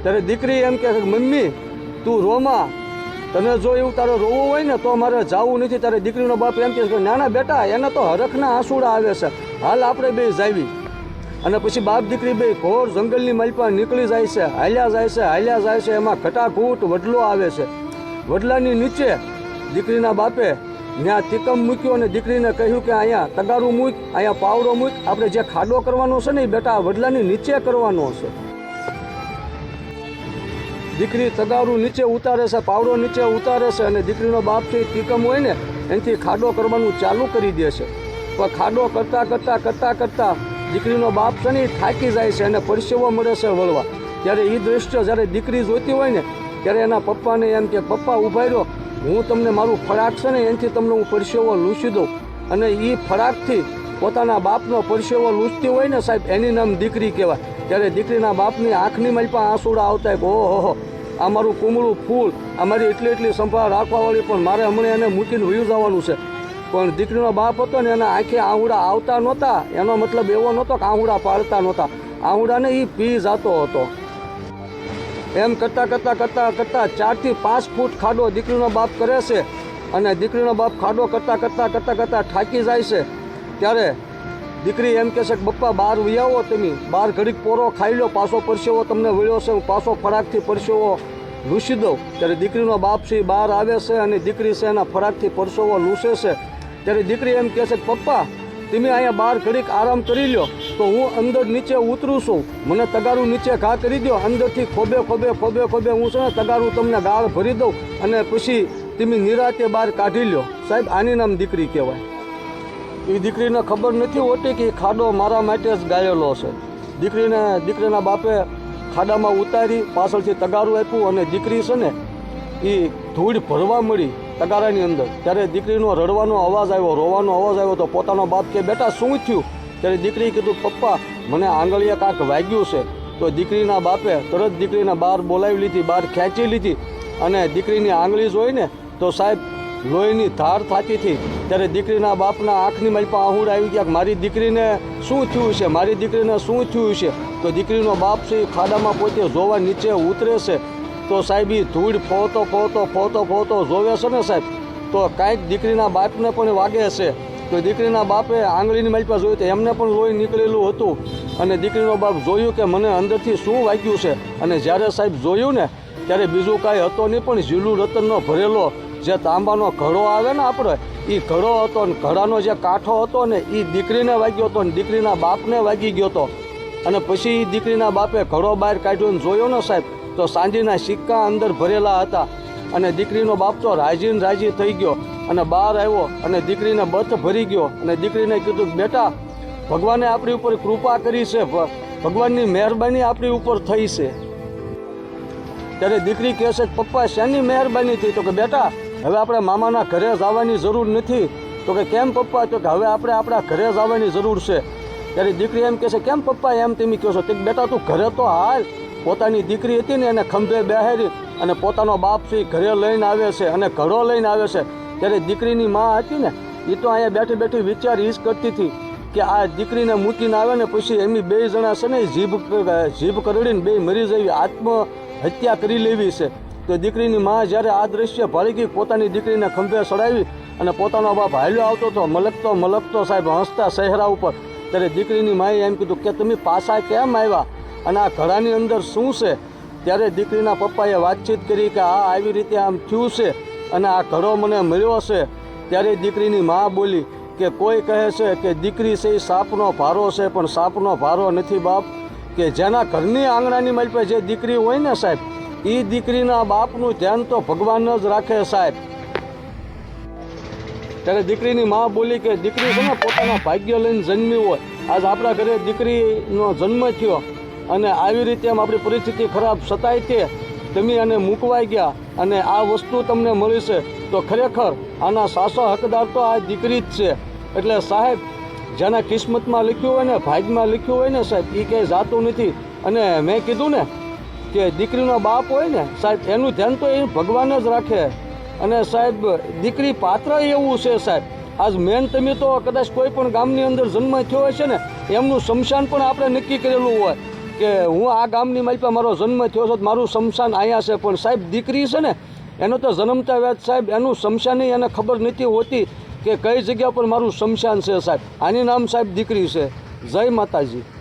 ત્યારે દીકરી એમ કે મમ્મી તું રોમાં, તને જો એવું તારે રોવું હોય ને તો મારે જવું નથી. ત્યારે દીકરીનો બાપ એમ કે નાના બેટા એને તો હરખના આંસુડા આવે છે, હાલ આપણે બે જાવી. અને પછી બાપ દીકરી બે ઘોર જંગલની માલપા નીકળી જાય છે, હાલ્યા જાય છે. એમાં ઘટાઘૂટ વડલો આવે છે. વડલાની નીચે દીકરીના બાપે ત્યાં તિકમ મૂક્યો અને દીકરીને કહ્યું કે અહીંયા તગારું મૂક, અહીંયા પાવડો મૂક, આપણે જે ખાડો કરવાનો છે ને એ બેટા વડલાની નીચે કરવાનો છે. દીકરી તગારું નીચે ઉતારે છે, પાવડો નીચે ઉતારે છે અને દીકરીનો બાપ છે તિકમ હોય ને એનાથી ખાડો કરવાનું ચાલુ કરી દે છે. પણ ખાડો કરતા દીકરીનો બાપ છે ને એ થાકી જાય છે અને પરસેવો મળે છે વળવા. ત્યારે એ દ્રશ્ય જ્યારે દીકરી જોતી હોય ને ત્યારે એના પપ્પાને એમ કે પપ્પા ઉભા રહ્યો, હું તમને મારું ફરાક છે ને એનાથી તમને હું પરસેવો લૂછી દઉં. અને એ ફરાકથી પોતાના બાપનો પરસેવો લૂછતી હોય ને સાહેબ એની નામ દીકરી કહેવાય. ત્યારે દીકરીના બાપની આંખની માલપા આંસુડા આવતા હોય, ઓહો આ મારું કુમળું ફૂલ, આ મારી એટલી સંભાળ રાખવાવાળી, પણ મારે હમણાં એને મૂકીને વયું જવાનું છે. પણ દીકરીનો બાપ હતો ને એના આંખે આહુડા આવતા નહોતા. એનો મતલબ એવો નહોતો કે આહુડા પાડતા નહોતા, આહુડાને એ પી જતો હતો. એમ કરતાં 4 થી 5 ફૂટ ખાડો દીકરીનો બાપ કરે છે. અને દીકરીનો બાપ ખાડો કરતાં થાકી જાય છે. ત્યારે દીકરી એમ કહે છે કે બપ્પા બહાર વયાવો, તમે બહાર ઘડીક પોરો ખાઈ લો, પાછો પરસેવો તમને વળ્યો છે, હું પાછો ફરાકથી પરસેવો લૂછી દઉં. ત્યારે દીકરીનો બાપ છે બહાર આવે છે અને દીકરી છે એના ફરાકથી પરસેવો લૂછે છે. ત્યારે દીકરી એમ કહે છે કે પપ્પા તમે અહીંયા બહાર ઘડીક આરામ કરી લો, તો હું અંદર નીચે ઉતરું છું, મને તગારું નીચે ઘા કરી દો, અંદરથી ખોબે હું છે ને તગારું તમને ગાળ ભરી દઉં અને પછી તમે નિરાતે બહાર કાઢી લો. સાહેબ આની નામ દીકરી કહેવાય. એ દીકરીને ખબર નથી હોતી કે ખાડો મારા માટે જ ગાયેલો છે. દીકરીના બાપે ખાડામાં ઉતારી પાછળથી તગારું આપ્યું અને દીકરી છે ને એ ધૂળ ભરવા મળી તગારાની અંદર. ત્યારે દીકરીનો રડવાનો અવાજ આવ્યો, રોવાનો અવાજ આવ્યો. તો પોતાનો બાપ કે બેટા શું થયું? ત્યારે દીકરીએ કીધું પપ્પા મને આંગળીએ કાંક વાગ્યું છે. તો દીકરીના બાપે તરત દીકરીને બહાર બોલાવી લીધી, બહાર ખેંચી લીધી અને દીકરીની આંગળી જોઈને તો સાહેબ લોહીની ધાર થતી હતી. ત્યારે દીકરીના બાપના આંખની માલપા આહુડ આવી ગયા, મારી દીકરીને શું થયું છે, મારી દીકરીને શું થયું છે. તો દીકરીનો બાપ છે એ ખાડામાં પોતે જોવા નીચે ઉતરે છે. તો સાહેબ એ ધૂળ ફોતો જોવે છે ને સાહેબ, તો કાંઈક દીકરીના બાપને પણ વાગે છે. તો દીકરીના બાપે આંગળીની માલપા જોયું તો એમને પણ લોહી નીકળેલું હતું. અને દીકરીનો બાપ જોયું કે મને અંદરથી શું વાગ્યું છે. અને જ્યારે સાહેબ જોયું ને ત્યારે બીજું કાંઈ હતો નહીં પણ ઝીલું રતનનો ભરેલો જે તાંબાનો ઘડો આવે ને આપણે, એ ઘડો હતો ને ઘડાનો જે કાંઠો હતો ને એ દીકરીને વાગ્યો હતો ને દીકરીના બાપને વાગી ગયો હતો. અને પછી દીકરીના બાપે ઘડો બહાર કાઢ્યો ને જોયો ને સાહેબ તો સાંજીના સિક્કા અંદર ભરેલા હતા. અને દીકરીનો બાપ તો રાજી થઈ ગયો અને બહાર આવ્યો અને દીકરીને બથ ભરી ગયો. અને દીકરીને કીધું બેટા ભગવાને આપણી ઉપર કૃપા કરી છે, ભગવાનની મહેરબાની આપણી ઉપર થઈ છે. ત્યારે દીકરી કહે છે પપ્પા શેની મહેરબાની થઈ? તો કે બેટા હવે આપણે મામાના ઘરે જવાની જરૂર નથી. તો કે કેમ પપ્પા? તો કે હવે આપણે આપણા ઘરે જવાની જરૂર છે. ત્યારે દીકરી એમ કહે છે કેમ પપ્પા એમ તમે કહો છો? તો બેટા તું ઘરે તો હાલ. પોતાની દીકરી હતી ને એને ખંભે બેહારી અને પોતાનો બાપ છે ઘરે લઈને આવે છે અને ઘડો લઈને આવે છે. ત્યારે દીકરીની માં હતી ને એ તો અહીંયા બેઠી વિચાર એ જ કરતી હતી કે આ દીકરીને મૂકીને આવે ને પછી એમની 2 જણા છે ને જીભ કરડીને 2 મરી જવી, આત્મહત્યા કરી લેવી છે. તો દીકરીની માં જ્યારે આ દ્રશ્ય ભાળી ગઈ, પોતાની દીકરીને ખંભે ચડાવી અને પોતાનો બાપ હાલ્યો આવતો હતો મલકતો સાહેબ હસતા ચહેરા ઉપર. ત્યારે દીકરીની માએ એમ કીધું કે તમે પાછા કેમ આવ્યા અને આ ઘડાની અંદર શું છે? ત્યારે દીકરીના પપ્પાએ વાતચીત કરી કે આ આવી રીતે આમ થયું છે અને આ ઘડો મને મળ્યો છે. ત્યારે દીકરીની મા બોલી કે કોઈ કહે છે કે દીકરી છે એ સાપનો ભારો છે, પણ સાપનો ભારો નથી બાપ. કે જેના ઘરની આંગણાની માલપે જે દીકરી હોય ને સાહેબ એ દીકરીના બાપનું ધ્યાન તો ભગવાન જ રાખે સાહેબ. ત્યારે દીકરીની મા બોલી કે દીકરી છે ને પોતાના ભાગ્ય લઈને જન્મી હોય. આજ આપણા ઘરે દીકરીનો જન્મ થયો અને આવી રીતે આમ આપણી પરિસ્થિતિ ખરાબ સતાય તે તમે આને મૂકવાઈ ગયા અને આ વસ્તુ તમને મળી છે, તો ખરેખર આના સાસો હકદાર તો આ દીકરી જ છે. એટલે સાહેબ જેના કિસ્મતમાં લખ્યું હોય ને, ભાગમાં લખ્યું હોય ને સાહેબ એ કંઈ જાતું નથી. અને મેં કીધું ને કે દીકરીનો બાપ હોય ને સાહેબ એનું ધ્યાન તો એ ભગવાન જ રાખે. અને સાહેબ દીકરી પાત્ર એવું છે સાહેબ. આજ મેન તમે તો કદાચ કોઈ પણ ગામની અંદર જન્મ થયો હોય છે ને એમનું શમશાન પણ આપણે નક્કી કરેલું હોય કે હું આ ગામની માલપા મારો જન્મ થયો છે, મારું શમશાન અહીંયા છે. પણ સાહેબ દીકરી છે ને એનો તો જન્મતા વ્યાજ સાહેબ એનું શમશાનની એને ખબર નથી હોતી કે કઈ જગ્યા પર મારું શમશાન છે સાહેબ. આની નામ સાહેબ દીકરી છે. જય માતાજી.